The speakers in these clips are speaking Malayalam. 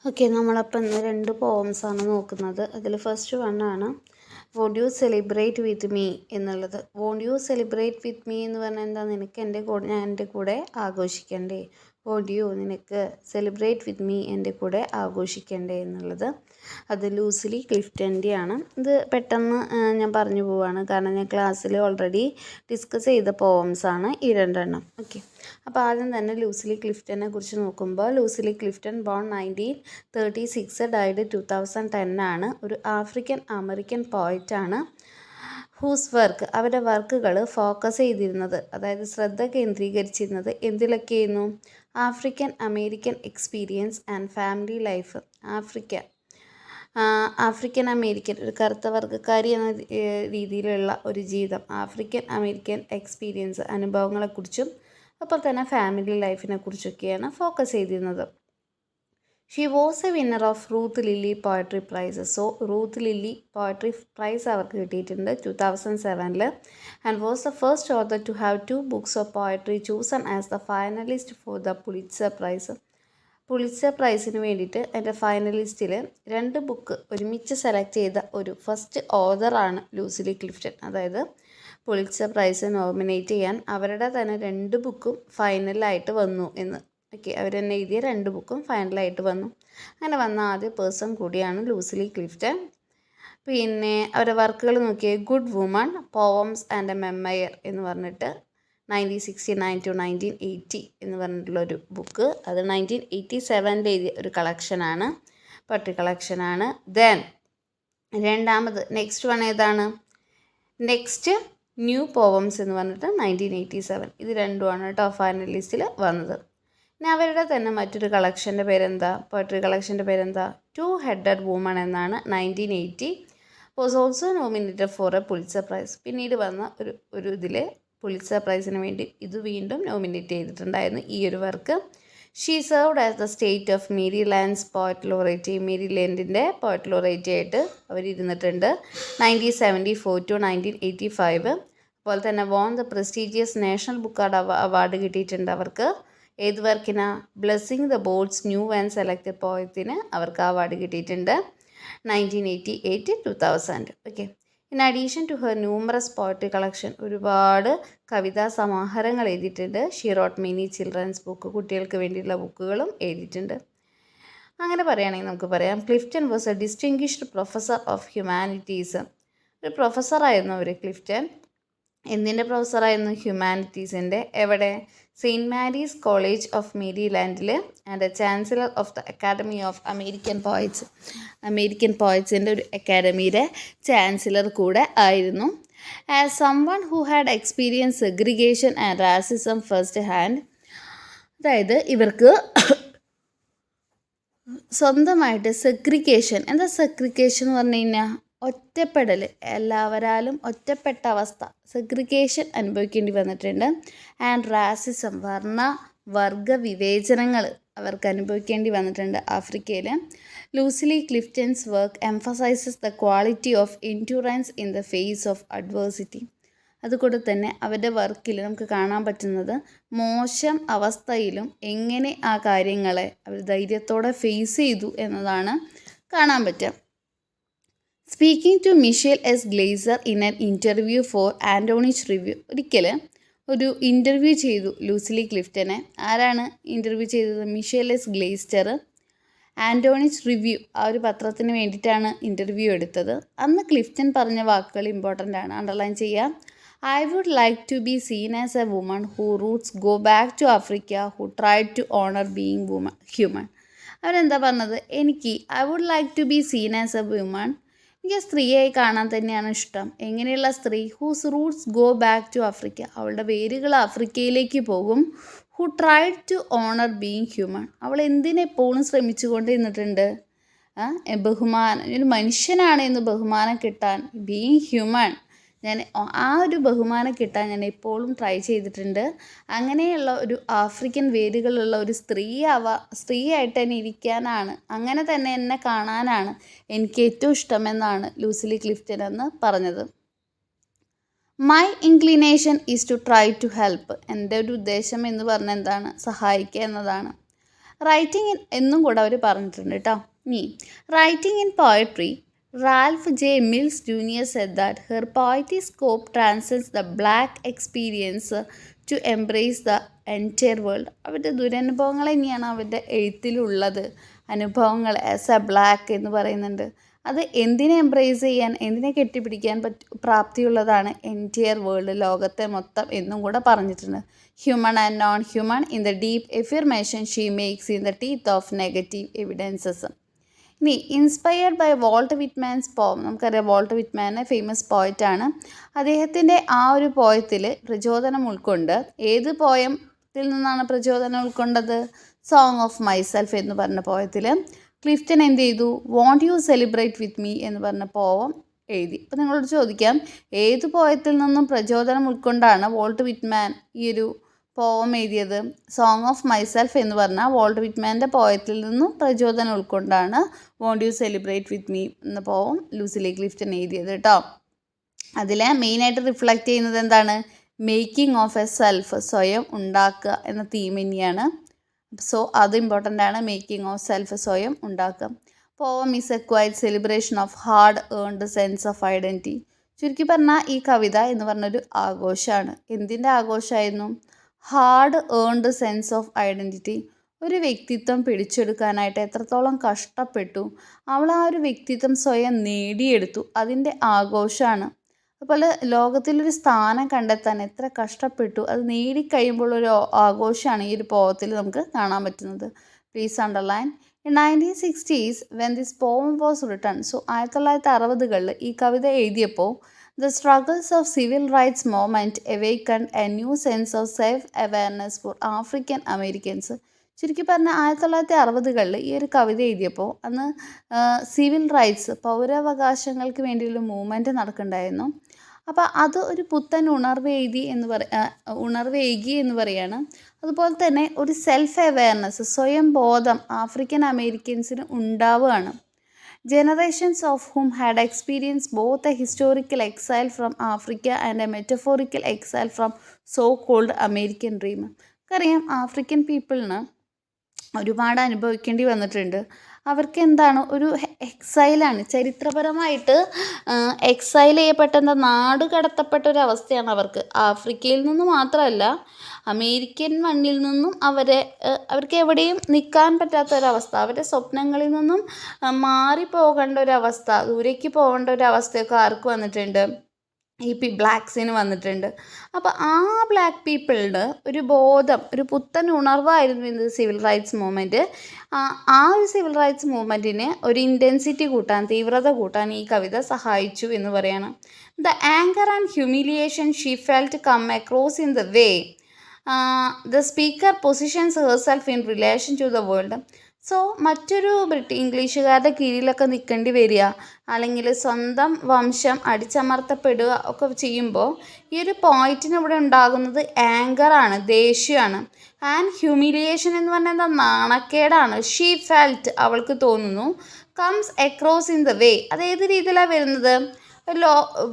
ഓക്കെ, നമ്മളപ്പോൾ ഇന്ന് 2 പോംസാണ് നോക്കുന്നത്. അതിൽ ഫസ്റ്റ് വണ്ണാണ് won't you celebrate with me എന്നുള്ളത്. Won't you celebrate with me എന്ന് പറഞ്ഞാൽ എന്താ? ഞാൻ എൻ്റെ കൂടെ ആഘോഷിക്കണ്ടേ? വോണ്ട് യു നിനക്ക് സെലിബ്രേറ്റ് വിത്ത് മീ എൻ്റെ കൂടെ ആഘോഷിക്കണ്ടേ എന്നുള്ളത്. അത് ലൂസിലി ക്ലിഫ്റ്റൻ്റെയാണ്. ഇത് പെട്ടെന്ന് ഞാൻ പറഞ്ഞു പോവാണ്, കാരണം ഞാൻ ക്ലാസ്സിൽ ഓൾറെഡി ഡിസ്കസ് ചെയ്ത പോംസാണ് ഈ 2 എണ്ണം. ഓക്കെ, അപ്പോൾ ആദ്യം തന്നെ ലൂസിലി ക്ലിഫ്റ്റനെ കുറിച്ച് നോക്കുമ്പോൾ, ലൂസിലി ക്ലിഫ്റ്റൺ ബോൺ 1936, ഡൈഡ് 2010 ആണ്. ഒരു ആഫ്രിക്കൻ അമേരിക്കൻ പോയറ്റാണ്. ഹൂസ് വർക്ക്, അവരുടെ വർക്കുകൾ ഫോക്കസ് ചെയ്തിരുന്നത്, അതായത് ശ്രദ്ധ കേന്ദ്രീകരിച്ചിരുന്നത് എന്തിലൊക്കെയായിരുന്നു? African American experience and family life. African American, ഒരു കറുത്ത വർഗ്ഗക്കാരി എന്ന രീതിയിലുള്ള ഒരു ജീവിതം, ആഫ്രിക്കൻ അമേരിക്കൻ എക്സ്പീരിയൻസ്, അനുഭവങ്ങളെക്കുറിച്ചും അപ്പോൾ തന്നെ ഫാമിലി ലൈഫിനെ കുറിച്ചൊക്കെയാണ് ഫോക്കസ് ചെയ്തിരുന്നത്. She was a winner of Ruth Lilly poetry prize. So Ruth Lilly poetry prize അവർക്ക് കിട്ടിയിട്ടുണ്ട് 2007 and was the first author to have 2 books of poetry chosen as the finalist for the Pulitzer Prize. Pulitzer പ്രൈസിന് വേണ്ടിയിട്ട് എൻ്റെ ഫൈനലിസ്റ്റിൽ 2 ബുക്ക് ഒരുമിച്ച് സെലക്ട് ചെയ്ത ഒരു ഫസ്റ്റ് ഓതറാണ് ലൂസിലി ക്ലിഫ്റ്റൺ. അതായത് പുലിറ്റ്സർ പ്രൈസ് നോമിനേറ്റ് ചെയ്യാൻ അവരുടെ തന്നെ 2 ബുക്കും ഫൈനലായിട്ട് വന്നു എന്ന്. ഓക്കെ, അവർ തന്നെ എഴുതിയ 2 ബുക്കും ഫൈനലായിട്ട് വന്നു. അങ്ങനെ വന്ന ആദ്യ പേഴ്സൺ കൂടിയാണ് ലൂസിലി ക്ലിഫ്റ്റൺ. പിന്നെ അവരുടെ വർക്കുകൾ നോക്കിയേ, good woman, poems and a memoir എന്ന് പറഞ്ഞിട്ട് 1969 to 1980 എന്ന് പറഞ്ഞിട്ടുള്ളൊരു ബുക്ക്. അത് 1987 എഴുതിയ ഒരു കളക്ഷനാണ്, പോയട്രി കളക്ഷനാണ്. ദെൻ രണ്ടാമത് നെക്സ്റ്റ് വൺ ഏതാണ്? നെക്സ്റ്റ് ന്യൂ പോവംസ് എന്ന് പറഞ്ഞിട്ട് 1987. ഇത് രണ്ടുമാണ് കേട്ടോ ഫൈനലിസ്റ്റിൽ വന്നത്. ഇനി അവരുടെ തന്നെ മറ്റൊരു കളക്ഷൻ്റെ പേരെന്താ? പോയട്രി കളക്ഷൻ്റെ പേരെന്താ? 2 ഹെഡഡ് വുമൺ എന്നാണ്. 1980 was also nominated four A Pulitzer prize. പിന്നീട് വന്ന ഒരു ഇതിൽ പുലിറ്റ്സർ പ്രൈസിന് വേണ്ടി ഇത് വീണ്ടും നോമിനേറ്റ് ചെയ്തിട്ടുണ്ടായിരുന്നു ഈ ഒരു വർക്ക്. She served as the state of Maryland's poet laureate. മേരിലാൻഡിൻ്റെ പോയറ്റ് ലോറേറ്റ് ആയിട്ട് അവരിരുന്നിട്ടുണ്ട് 1974 to 1985. അതുപോലെ തന്നെ won the prestigious National Book Award കിട്ടിയിട്ടുണ്ട് അവർക്ക്. ഏത് വർക്കിനാ? Blessing the boards new and selected പോയത്തിന് അവർക്ക് അവാർഡ് കിട്ടിയിട്ടുണ്ട് 1988 2000. Okay, in addition to her numerous poetry collection, ഒരുപാട് കവിതാ സമാഹാരങ്ങൾ എഴുതിയിട്ടുണ്ട്. She wrote many children's book, കുട്ടികൾക്ക് വേണ്ടിയുള്ള ബുക്കുകളും എഴുതിയിട്ടുണ്ട്. അങ്ങനെ പറയുകയാണെങ്കിൽ നമുക്ക് പറയാം, Clifton was a distinguished professor of humanities. ഒരു പ്രൊഫസറായിരുന്നു അവർ. ക്ലിഫ്റ്റൺ എന്തിൻ്റെ പ്രൊഫസറായിരുന്നു? ഹ്യൂമാനിറ്റീസിൻ്റെ. എവിടെ? സെയിൻറ്റ് മാരീസ് കോളേജ് ഓഫ് മേരിലാൻഡിൽ and chancellor of the academy of American poets. American പോയറ്റ്സിൻ്റെ ഒരു അക്കാഡമിയുടെ ചാൻസലർ കൂടെ ആയിരുന്നു. As someone who had experience segregation and racism first hand, അതായത് ഇവർക്ക് സ്വന്തമായിട്ട് സെഗ്രിഗേഷൻ, എന്താ സെഗ്രിഗേഷൻ എന്ന് പറഞ്ഞു കഴിഞ്ഞാൽ? ഒറ്റപ്പെടൽ, എല്ലാവരാലും ഒറ്റപ്പെട്ട അവസ്ഥ, സെഗ്രിഗേഷൻ അനുഭവിക്കേണ്ടി വന്നിട്ടുണ്ട്. ആൻഡ് റാസിസം, വർഗ വിവേചനങ്ങൾ അവർക്ക് അനുഭവിക്കേണ്ടി വന്നിട്ടുണ്ട് ആഫ്രിക്കയിൽ. Lucille Clifton's work emphasizes the quality of endurance in the face of adversity. അതുകൊണ്ട് തന്നെ അവരുടെ വർക്കിൽ നമുക്ക് കാണാൻ പറ്റുന്നത് മോശം അവസ്ഥയിലും എങ്ങനെ ആ കാര്യങ്ങളെ അവർ ധൈര്യത്തോടെ ഫേസ് ചെയ്തു എന്നതാണ് കാണാൻ പറ്റുക. Speaking to Michelle S Glaser in an interview for Antioch review. ഒരിക്കൽ ഒരു ഇൻ്റർവ്യൂ ചെയ്തു ലൂസിലി ക്ലിഫ്റ്റനെ. ആരാണ് ഇൻ്റർവ്യൂ ചെയ്തത്? Michelle S Glaser. Antioch review, ആ ഒരു പത്രത്തിന് വേണ്ടിയിട്ടാണ് ഇൻ്റർവ്യൂ എടുത്തത്. അന്ന് ക്ലിഫ്റ്റൺ പറഞ്ഞ വാക്കുകൾ ഇമ്പോർട്ടൻ്റ് ആണ്, അണ്ടർലൈൻ ചെയ്യാം. I would like to be seen as a woman whose roots go back to Africa, who tried to honor being human. അവരെന്താ പറഞ്ഞത്? I would like to be seen as a woman, എനിക്ക് സ്ത്രീയായി കാണാൻ തന്നെയാണ് ഇഷ്ടം. എങ്ങനെയുള്ള സ്ത്രീ? Whose roots go back to Africa, അവളുടെ വേരുകൾ ആഫ്രിക്കയിലേക്ക് പോകും. Who tried to honour being human, അവൾ എന്തിനെപ്പോഴും ശ്രമിച്ചു കൊണ്ടിരുന്നിട്ടുണ്ട്? ബഹുമാനം, ഒരു മനുഷ്യനാണ് എന്ന് ബഹുമാനം കിട്ടാൻ, ബീയിങ് ഹ്യൂമൻ, ഞാൻ ആ ഒരു ബഹുമാനം കിട്ടാൻ ഞാൻ എപ്പോഴും ട്രൈ ചെയ്തിട്ടുണ്ട്. അങ്ങനെയുള്ള ഒരു ആഫ്രിക്കൻ വേരുകളുള്ള ഒരു സ്ത്രീയായിട്ട് തന്നെ ഇരിക്കാനാണ്, അങ്ങനെ തന്നെ എന്നെ കാണാനാണ് എനിക്ക് ഏറ്റവും ഇഷ്ടമെന്നാണ് ലൂസിലി ക്ലിഫ്റ്റൺ എന്ന് പറഞ്ഞത്. My inclination is to try to help. എൻ്റെ ഒരു ഉദ്ദേശം എന്ന് പറഞ്ഞാൽ എന്താണ്? സഹായിക്കുക എന്നതാണ്. റൈറ്റിംഗ് ഇൻ എന്നും കൂടെ അവർ പറഞ്ഞിട്ടുണ്ട് കേട്ടോ. ഇനി writing in poetry, Ralph J Mills Junior said that her poetic scope transcends the black experience to embrace the entire world. അവരുടെ ദുരനുഭവങ്ങൾ തന്നെയാണ് അവരുടെ എഴുത്തിലുള്ളത്. അനുഭവങ്ങൾ ആസ് എ ബ്ലാക്ക് എന്ന് പറയുന്നുണ്ട്. അത് എന്തിനെ എംബ്രേസ് ചെയ്യാൻ, എന്തിനെ കെട്ടിപ്പിടിക്കാൻ പ്രാപ്തിയുള്ളതാണ് എൻറ്റയർ വേൾഡ്, ലോകത്തെ മൊത്തം എന്നും കൂടെ പറഞ്ഞിട്ടുണ്ട്. Human and non human in the deep affirmation she makes in the teeth of negative evidences. ഇനി inspired by Walt Whitman's poem. നമുക്കറിയാം വോൾട്ട് വിറ്റ്മാൻ ഫേമസ് പോയറ്റാണ്. അദ്ദേഹത്തിൻ്റെ ആ ഒരു പോയത്തിൽ പ്രചോദനം ഉൾക്കൊണ്ട്, ഏത് പോയത്തിൽ നിന്നാണ് പ്രചോദനം ഉൾക്കൊണ്ടത്? സോങ് ഓഫ് മൈസെൽഫ് എന്ന് പറഞ്ഞ പോയത്തിൽ ക്ലിഫ്റ്റൺ എന്ത് ചെയ്തു? Won't you celebrate with me എന്ന് പറഞ്ഞ പോവം എഴുതി. അപ്പോൾ നിങ്ങളോട് ചോദിക്കാം, ഏത് പോയത്തിൽ നിന്നും പ്രചോദനം ഉൾക്കൊണ്ടാണ് വോൾട്ട് വിറ്റ്മാൻ ഈ ഒരു പോവം എഴുതിയത്? സോങ് ഓഫ് മൈസെൽഫ് എന്ന് പറഞ്ഞാൽ വോൾട്ട് വിറ്റ്മാൻ്റെ പോയത്തിൽ നിന്നും പ്രചോദനം ഉൾക്കൊണ്ടാണ് won't you celebrate with me എന്ന പോവം ലൂസിലി ക്ലിഫ്റ്റൺ എഴുതിയത് കേട്ടോ. അതിൽ മെയിനായിട്ട് റിഫ്ലക്റ്റ് ചെയ്യുന്നത് എന്താണ്? മേക്കിംഗ് ഓഫ് എ സെൽഫ്, സ്വയം ഉണ്ടാക്കുക എന്ന തീം തന്നെയാണ്. സോ അത് ഇമ്പോർട്ടൻ്റ് ആണ്, മേക്കിംഗ് ഓഫ് സെൽഫ്, സ്വയം ഉണ്ടാക്കുക. Poem is a quiet celebration of hard earned sense of identity. ചുരുക്കി പറഞ്ഞാൽ ഈ കവിത എന്ന് പറഞ്ഞൊരു ആഘോഷമാണ്. എന്തിൻ്റെ ആഘോഷമായിരുന്നു? Hard earned sense of identity. ഒരു വ്യക്തിത്വം പിടിച്ചെടുക്കാനായിട്ട് എത്രത്തോളം കഷ്ടപ്പെട്ടു, അവൾ ആ ഒരു വ്യക്തിത്വം സ്വയം നേടിയെടുത്തു, അതിൻ്റെ ആഘോഷമാണ്. അതുപോലെ ലോകത്തിലൊരു സ്ഥാനം കണ്ടെത്താൻ എത്ര കഷ്ടപ്പെട്ടു, അത് നേടിക്കഴിയുമ്പോൾ ഒരു ആഘോഷമാണ് ഈ ഒരു പോവത്തിൽ നമുക്ക് കാണാൻ പറ്റുന്നത്. Please underline. In 1960s when this poem was written. So 1960കളിൽ ഈ കവിത എഴുതിയപ്പോൾ the struggles of civil rights movement awakened a new sense of self awareness for African Americans. ചുരുക്കി പറഞ്ഞാൽ 1960കളിൽ ഈ ഒരു കവിത എഴുതിയപ്പോൾ അന്ന് സിവിൽ റൈറ്റ്സ്, പൗരാവകാശങ്ങൾക്ക് വേണ്ടിയുള്ള മൂവ്മെൻറ്റ് നടക്കുന്നുണ്ടായിരുന്നു. അപ്പോൾ അത് ഒരു പുത്തൻ ഉണർവേകി എന്ന് പറയാണ്. അതുപോലെ തന്നെ ഒരു സെൽഫ് അവെയർനെസ്, സ്വയം ബോധം ആഫ്രിക്കൻ അമേരിക്കൻസിന് ഉണ്ടാവുകയാണ്. Generations of whom had experience both a historical exile from Africa and a metaphorical exile from so called American dream. നമുക്കറിയാം ആഫ്രിക്കൻ പീപ്പിളിന് ഒരുപാട് അനുഭവിക്കേണ്ടി വന്നിട്ടുണ്ട്. അവർക്ക് എന്താണ്, ഒരു എക്സൈലാണ്, ചരിത്രപരമായിട്ട് എക്സൈൽ ചെയ്യപ്പെട്ട നാട് കടത്തപ്പെട്ട ഒരു അവസ്ഥയാണ് അവർക്ക്. ആഫ്രിക്കയിൽ നിന്ന് മാത്രമല്ല, അമേരിക്കൻ മണ്ണിൽ നിന്നും അവർക്ക് എവിടെയും നിൽക്കാൻ പറ്റാത്തൊരവസ്ഥ, അവരുടെ സ്വപ്നങ്ങളിൽ നിന്നും മാറിപ്പോകേണ്ട ഒരവസ്ഥ, ദൂരേക്ക് പോകേണ്ട ഒരവസ്ഥയൊക്കെ ആർക്ക് വന്നിട്ടുണ്ട്? ഈ ബ്ലാക്സിന് വന്നിട്ടുണ്ട്. അപ്പോൾ ആ ബ്ലാക്ക് പീപ്പിളിന് ഒരു ബോധം, ഒരു പുത്തൻ ഉണർവായിരുന്നു ഇത് സിവിൽ റൈറ്റ്സ് മൂവ്മെൻറ്റ്. ആ ഒരു സിവിൽ റൈറ്റ്സ് മൂവ്മെൻറ്റിന് ഒരു ഇൻറ്റൻസിറ്റി കൂട്ടാൻ, തീവ്രത കൂട്ടാൻ ഈ കവിത സഹായിച്ചു എന്ന് പറയണം. The anger and humiliation she felt come across in the way the speaker positions herself in relation to the world. So മറ്റൊരു ഇംഗ്ലീഷുകാരുടെ കീഴിലൊക്കെ നിൽക്കേണ്ടി വരിക, അല്ലെങ്കിൽ സ്വന്തം വംശം അടിച്ചമർത്തപ്പെടുക ഒക്കെ ചെയ്യുമ്പോൾ ഈ ഒരു പോയിന്റിന് ഇവിടെ ഉണ്ടാകുന്നത് ആങ്കറാണ്, ദേഷ്യമാണ്. ആൻഡ് ഹ്യൂമിലിയേഷൻ എന്ന് പറഞ്ഞാൽ എന്താ? നാണക്കേടാണ്. ഷീ ഫെൽറ്റ്, അവൾക്ക് തോന്നുന്നു. Comes across in the way, അത് ഏത് രീതിയിലാണ് വരുന്നത്?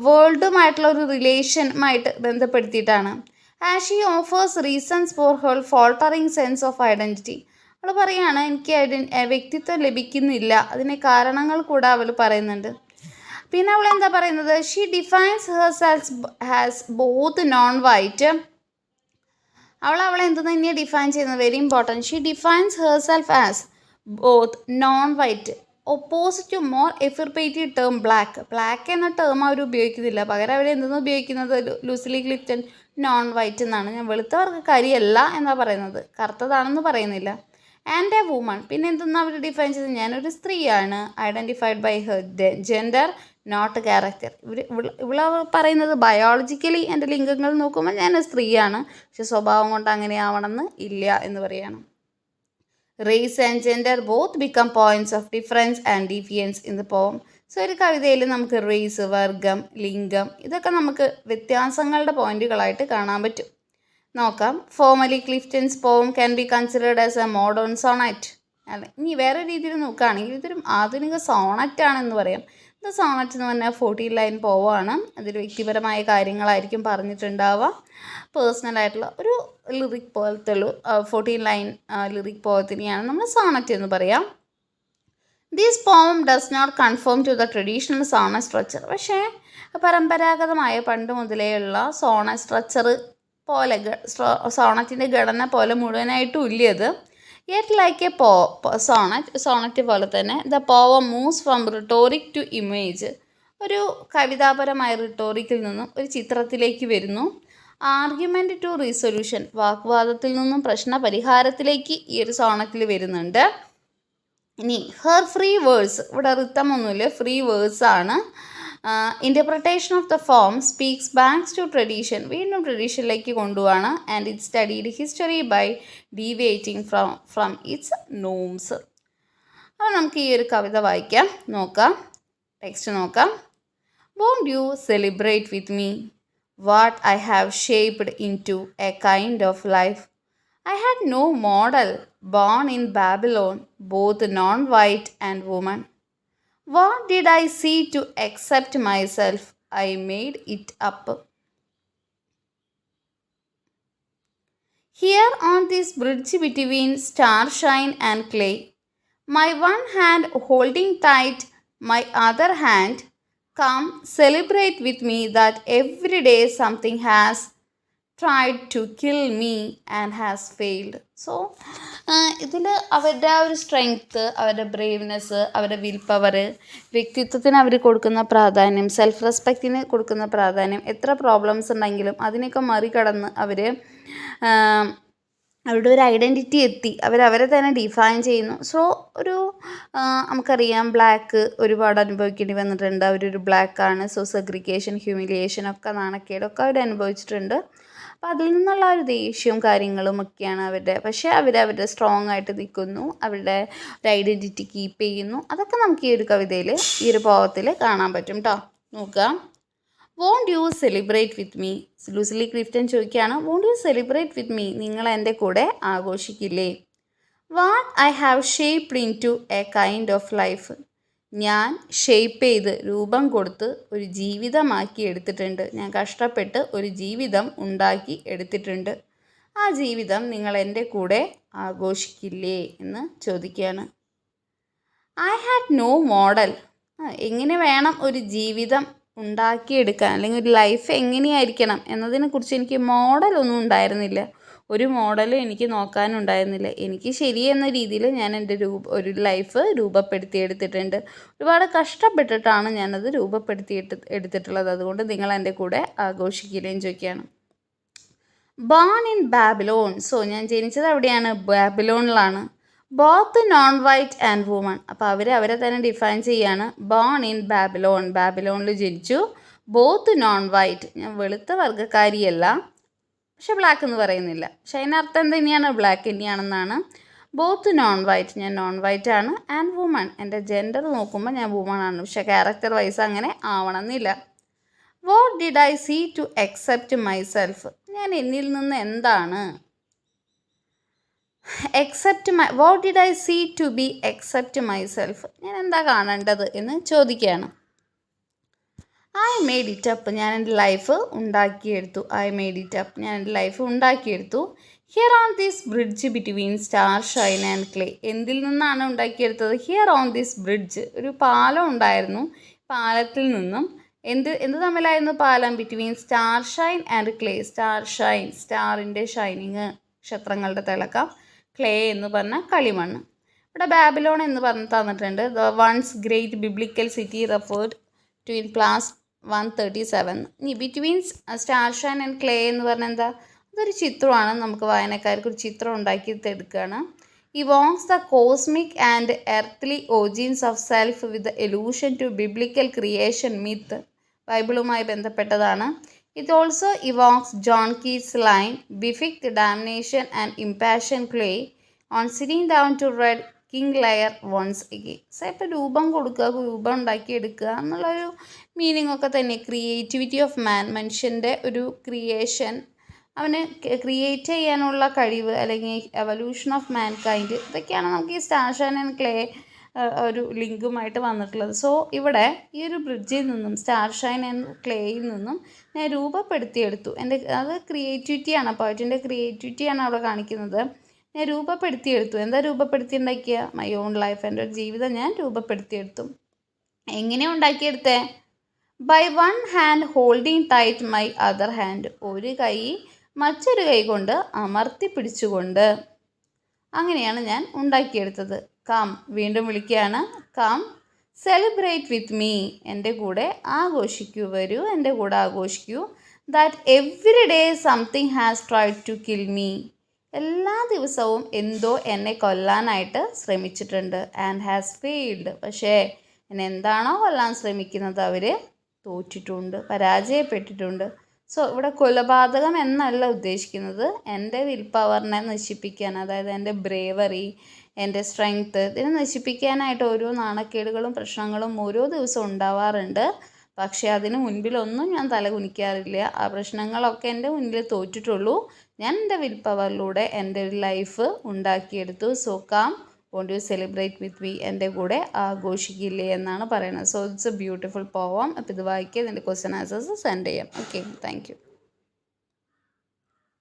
വേൾഡുമായിട്ടുള്ള ഒരു റിലേഷനുമായിട്ട് ബന്ധപ്പെടുത്തിയിട്ടാണ്. And she offers reasons for her faltering sense of identity. അവൾ പറയുകയാണ്, എനിക്ക് വ്യക്തിത്വം ലഭിക്കുന്നില്ല, അതിന് കാരണങ്ങൾ കൂടെ അവൾ പറയുന്നുണ്ട്. പിന്നെ അവൾ എന്താ പറയുന്നത്? She defines herself has both non white. അവളെ എന്ത് തന്നെയാണ് ഡിഫൈൻ ചെയ്യുന്നത്? Very important. She defines herself as both non white opposite to more affirmative term black. Black എന്ന ടേം അവർ ഉപയോഗിക്കുന്നില്ല, പകരം അവർ എന്തെന്ന് ഉപയോഗിക്കുന്നത്? ലൂസിലി ക്ലിഫ്റ്റൺ നോൺ വൈറ്റ് എന്നാണ്. ഞാൻ വെളുത്തവർക്ക് കരിയല്ല എന്നാണ് പറയുന്നത്, കറുത്തതാണെന്ന് പറയുന്നില്ല. ആൻഡ് എ വുമൺ, പിന്നെ എന്തെന്നാണ് അവർ ഡിഫൈൻ ചെയ്തത്? ഞാനൊരു സ്ത്രീയാണ്. Identified by her gender not character. ഇവൾ പറയുന്നത് ബയോളജിക്കലി എൻ്റെ ലിംഗങ്ങൾ നോക്കുമ്പോൾ ഞാൻ സ്ത്രീയാണ്, പക്ഷെ സ്വഭാവം കൊണ്ട് അങ്ങനെ ആവണമെന്ന് ഇല്ല എന്ന് പറയണം. Race and gender both become points of difference and defiance in the poem. So ഒരു കവിതയിൽ നമുക്ക് റേസ്, വർഗം, ലിംഗം ഇതൊക്കെ നമുക്ക് വ്യത്യാസങ്ങളുടെ പോയിന്റുകളായിട്ട് കാണാൻ പറ്റും. നോക്കാം. Formally Clifton's poem can be considered as a modern sonnet. അല്ലെ, ഇനി വേറെ രീതിയിൽ നോക്കുകയാണെങ്കിൽ ഇതൊരു ആധുനിക സോണറ്റ് ആണെന്ന് പറയാം. ദ സോണറ്റ് എന്ന് പറഞ്ഞാൽ 14 ലൈൻ പോവാണ്. അതിൽ വ്യക്തിപരമായ കാര്യങ്ങളായിരിക്കും പറഞ്ഞിട്ടുണ്ടാവുക. പേഴ്സണലായിട്ടുള്ള ഒരു ലിറിക് പോലത്തെ ഉള്ളൂ 14 ലൈൻ ലിറിക് പോയത്തിനെയാണ് നമ്മൾ സോണറ്റ് എന്ന് പറയാം. This poem does not conform to the traditional sonnet structure. പക്ഷേ പരമ്പരാഗതമായ പണ്ട് മുതലേയുള്ള സോണറ്റ് സ്ട്രക്ചർ പോലെ സോണറ്റിൻ്റെ ഘടന പോലെ മുഴുവനായിട്ടും ഇല്ലത്. യെറ്റ് ലൈക്ക് എ സോണറ്റ് പോലെ തന്നെ the poem moves from rhetoric to image. ഒരു കവിതാപരമായ റിട്ടോറിക്കിൽ നിന്നും ഒരു ചിത്രത്തിലേക്ക് വരുന്നു. ആർഗ്യുമെൻ്റ് ടു റീസൊല്യൂഷൻ, വാഗ്വാദത്തിൽ നിന്നും പ്രശ്ന പരിഹാരത്തിലേക്ക് ഈ ഒരു സോണറ്റിൽ വരുന്നുണ്ട്. ഇനി ഹെർ ഫ്രീ വേഴ്സ്, ഇവിടെ റിത്തമൊന്നുമില്ല, ഫ്രീ വേഴ്സ് ആണ്. Interpretation of the form speaks backs to tradition, വീണ്ടും ട്രഡീഷനിലേക്ക് കൊണ്ടുപോവാണ്. And it studied history by deviating from its norms. അപ്പോൾ നമുക്ക് ഈ ഒരു കവിത വായിക്കാം, നോക്കാം, ടെക്സ്റ്റ് നോക്കാം. Won't you celebrate with me what I have shaped into a kind of life? I had no model, born in Babylon, both non-white and woman. What did I see to accept myself? I made it up. Here on this bridge between starshine and clay, my one hand holding tight my other hand, come celebrate with me that every day something has tried to kill me and has failed. So ഇതിൽ അവരുടെ ആ ഒരു സ്ട്രെങ്ത്ത്, അവരുടെ ബ്രേവ്നെസ്, അവരുടെ വിൽ പവർ, വ്യക്തിത്വത്തിന് അവർ കൊടുക്കുന്ന പ്രാധാന്യം, സെൽഫ് റെസ്പെക്റ്റിന് കൊടുക്കുന്ന പ്രാധാന്യം, എത്ര പ്രോബ്ലംസ് ഉണ്ടെങ്കിലും അതിനൊക്കെ മറികടന്ന് അവർ അവരുടെ ഒരു ഐഡൻറ്റിറ്റി എത്തി അവരവരെ തന്നെ ഡിഫൈൻ ചെയ്യുന്നു. സോ ഒരു നമുക്കറിയാം ബ്ലാക്ക് ഒരുപാട് അനുഭവിക്കേണ്ടി വന്നിട്ടുണ്ട്. അവരൊരു ബ്ലാക്കാണ്. സോ സെഗ്രിഗേഷൻ, ഹ്യൂമിലിയേഷൻ ഒക്കെ, നാണക്കേടൊക്കെ അവർ അനുഭവിച്ചിട്ടുണ്ട്. അപ്പോൾ അതിൽ നിന്നുള്ള ഒരു ദേഷ്യവും കാര്യങ്ങളും ഒക്കെയാണ് അവരുടെ. പക്ഷേ അവരവരുടെ സ്ട്രോങ് ആയിട്ട് നിൽക്കുന്നു, അവരുടെ ഒരു ഐഡൻറ്റിറ്റി കീപ്പ് ചെയ്യുന്നു. അതൊക്കെ നമുക്ക് ഈ ഒരു കവിതയിൽ, ഈ ഒരു പോവത്തിൽ കാണാൻ പറ്റും കേട്ടോ. നോക്കാം. Won't you celebrate with me, Lucille Clifton ചോദിക്കുകയാണ്, won't you celebrate with me, നിങ്ങൾ എൻ്റെ കൂടെ ആഘോഷിക്കില്ലേ? What I have shaped in to a kind of life, ഞാൻ ഷേപ്പ് ചെയ്ത് രൂപം കൊടുത്ത് ഒരു ജീവിതമാക്കി എടുത്തിട്ടുണ്ട്. ഞാൻ കഷ്ടപ്പെട്ട് ഒരു ജീവിതം ഉണ്ടാക്കി എടുത്തിട്ടുണ്ട്. ആ ജീവിതം നിങ്ങൾ എൻ്റെ കൂടെ ആഘോഷിക്കില്ലേ എന്ന് ചോദിക്കുകയാണ്. ഐ ഹാഡ് നോ മോഡൽ, എങ്ങനെ വേണം ഒരു ജീവിതം ഉണ്ടാക്കിയെടുക്കാൻ, അല്ലെങ്കിൽ ഒരു ലൈഫ് എങ്ങനെയായിരിക്കണം എന്നതിനെക്കുറിച്ച് എനിക്ക് മോഡലൊന്നും ഉണ്ടായിരുന്നില്ല. ഒരു മോഡലും എനിക്ക് നോക്കാനുണ്ടായിരുന്നില്ല. എനിക്ക് ശരിയെന്ന രീതിയിൽ ഞാൻ എൻ്റെ ഒരു ലൈഫ് രൂപപ്പെടുത്തിയെടുത്തിട്ടുണ്ട്. ഒരുപാട് കഷ്ടപ്പെട്ടിട്ടാണ് ഞാനത് എടുത്തിട്ടുള്ളത്. അതുകൊണ്ട് നിങ്ങൾ എൻ്റെ കൂടെ ആഘോഷിക്കുകയും ചോദിക്കുകയാണ്. ബോൺ ഇൻ ബാബിലോൺ, സോ ഞാൻ ജനിച്ചത് എവിടെയാണ്? ബാബിലോണിലാണ്. Both non white and woman, അപ്പോൾ അവരെ തന്നെ ഡിഫൈൻ ചെയ്യാണ്. ബോൺ ഇൻ ബാബിലോൺ, ബാബിലോണിൽ ജനിച്ചു. ബോത്ത് നോൺ വൈറ്റ്, ഞാൻ വെളുത്ത വർഗ്ഗക്കാരിയല്ല, പക്ഷെ ബ്ലാക്ക് എന്ന് പറയുന്നില്ല. പക്ഷെ അതിനർത്ഥം തന്നെയാണ് ബ്ലാക്ക് തന്നെയാണെന്നാണ്. ബോത്ത് നോൺ വൈറ്റ്, ഞാൻ നോൺ വൈറ്റ് ആണ്. ആൻഡ് വുമൺ, എൻ്റെ ജെൻഡർ നോക്കുമ്പോൾ ഞാൻ വുമൺ ആണ്. പക്ഷെ ക്യാരക്ടർ വൈസ് അങ്ങനെ ആവണമെന്നില്ല. What did I see to accept myself, ഞാൻ എന്നിൽ നിന്ന് എന്താണ് what did I see to be accept myself, ഞാൻ എന്താ കാണേണ്ടത് എന്ന് ചോദിക്കുകയാണ്. ഐ മെയ്ഡ് ഇറ്റ് അപ്പ്, ഞാൻ എൻ്റെ ലൈഫ് ഉണ്ടാക്കിയെടുത്തു. ഐ മെയ്ഡ് ഇറ്റ് അപ്പ്, ഞാൻ എൻ്റെ ലൈഫ് ഉണ്ടാക്കിയെടുത്തു. Here on this bridge between star shine and clay, എന്തിൽ നിന്നാണ് ഉണ്ടാക്കിയെടുത്തത്? ഹിയർ ഓൺ ദിസ് ബ്രിഡ്ജ്, ഒരു പാലം ഉണ്ടായിരുന്നു. പാലത്തിൽ നിന്നും എന്ത് തമ്മിലായിരുന്നു പാലം? Between star shine and clay. Star shine, സ്റ്റാറിൻ്റെ ഷൈനിങ്, നക്ഷത്രങ്ങളുടെ തിളക്കം. ക്ലേ എന്ന് പറഞ്ഞാൽ കളിമണ്ണ്. ഇവിടെ ബാബിലോൺ എന്ന് പറഞ്ഞ് തന്നിട്ടുണ്ട്. The once great biblical city referred to in class 137. ഇനി between star shine and clay എന്ന് പറഞ്ഞാൽ എന്താ? അതൊരു ചിത്രമാണ്. നമുക്ക് വായനക്കാർക്ക് ഒരു ചിത്രം ഉണ്ടാക്കി എടുക്കുകയാണ്. Evokes the cosmic and earthly origins of self with the allusion to biblical creation myth. ബൈബിളുമായി ബന്ധപ്പെട്ടതാണ്. It also evokes John Keats' line, "Befit damnation and impassioned clay, on sitting down to read King Lear once again." So ഇപ്പോൾ രൂപം കൊടുക്കുക, രൂപം ഉണ്ടാക്കിയെടുക്കുക എന്നുള്ളൊരു മീനിങ് ഒക്കെ തന്നെ. ക്രിയേറ്റിവിറ്റി ഓഫ് മാൻ, മനുഷ്യൻ്റെ ഒരു ക്രിയേഷൻ, അവന് ക്രിയേറ്റ് ചെയ്യാനുള്ള കഴിവ്, അല്ലെങ്കിൽ എവല്യൂഷൻ ഓഫ് മാൻ കൈൻഡ്, ഇതൊക്കെയാണ് നമുക്ക് ഈ സ്റ്റാർ ഷൈൻ ആൻഡ് ക്ലേ ഒരു ലിങ്കുമായിട്ട് വന്നിട്ടുള്ളത്. സോ ഇവിടെ ഈ ഒരു ബ്രിഡ്ജിൽ നിന്നും സ്റ്റാർ ഷൈൻ ആൻഡ് ക്ലേയിൽ നിന്നും ഞാൻ രൂപപ്പെടുത്തിയെടുത്തു. അത് ക്രിയേറ്റിവിറ്റിയാണ്, പോയിറ്റിൻ്റെ ക്രിയേറ്റിവിറ്റിയാണ് അവിടെ കാണിക്കുന്നത്. ഞാൻ രൂപപ്പെടുത്തിയെടുത്തു. എന്താ രൂപപ്പെടുത്തിയുണ്ടാക്കിയ? മൈ ഓൺ ലൈഫ്, എൻ്റെ ഒരു ജീവിതം ഞാൻ രൂപപ്പെടുത്തിയെടുത്തു. എങ്ങനെയാണ് ഉണ്ടാക്കിയെടുത്തേ? By one hand holding tight my other hand, ഒരു കൈ മറ്റൊരു കൈ കൊണ്ട് അമർത്തി പിടിച്ചുകൊണ്ട്. അങ്ങനെയാണ് ഞാൻ ഉണ്ടാക്കിയെടുത്തത്. കം, വീണ്ടും വിളിക്കുകയാണ്. കം സെലിബ്രേറ്റ് വിത്ത് മീ, എൻ്റെ കൂടെ ആഘോഷിക്കൂ, വരൂ എൻ്റെ കൂടെ ആഘോഷിക്കൂ. That every day something has tried to kill me, എല്ലാ ദിവസവും എന്തോ എന്നെ കൊല്ലാനായിട്ട് ശ്രമിച്ചിട്ടുണ്ട്. ആൻഡ് ഹാസ് ഫെയിൽഡ്, പക്ഷേ എന്നെ എന്താണോ കൊല്ലാൻ ശ്രമിക്കുന്നത് അവർ തോറ്റിട്ടുണ്ട്, പരാജയപ്പെട്ടിട്ടുണ്ട്. സോ ഇവിടെ കൊലപാതകം എന്നല്ല ഉദ്ദേശിക്കുന്നത്, എൻ്റെ വിൽ പവറിനെ നശിപ്പിക്കാൻ, അതായത് എൻ്റെ ബ്രേവറി, എൻ്റെ സ്ട്രെങ്ത്ത്, ഇതിനെ നശിപ്പിക്കാനായിട്ട് ഓരോ നാണക്കേടുകളും പ്രശ്നങ്ങളും ഓരോ ദിവസവും ഉണ്ടാവാറുണ്ട്. പക്ഷേ അതിന് മുൻപിലൊന്നും ഞാൻ തലകുനിക്കാറില്ല. ആ പ്രശ്നങ്ങളൊക്കെ എൻ്റെ മുന്നിൽ തോറ്റിട്ടുള്ളൂ. ഞാൻ എൻ്റെ വിൽ പവറിലൂടെ എൻ്റെ ഒരു ലൈഫ് ഉണ്ടാക്കിയെടുത്തു. So come, won't you celebrate with me, എൻ്റെ കൂടെ ആഘോഷിക്കില്ലേ എന്നാണ് പറയുന്നത്. So it's a beautiful poem. അപ്പോൾ ഇത് വായിക്കുക, ഇതിൻ്റെ ക്വസ്റ്റ്യൻ ആൻസേഴ്സ് സെൻഡ് ചെയ്യാം. Okay, thank U.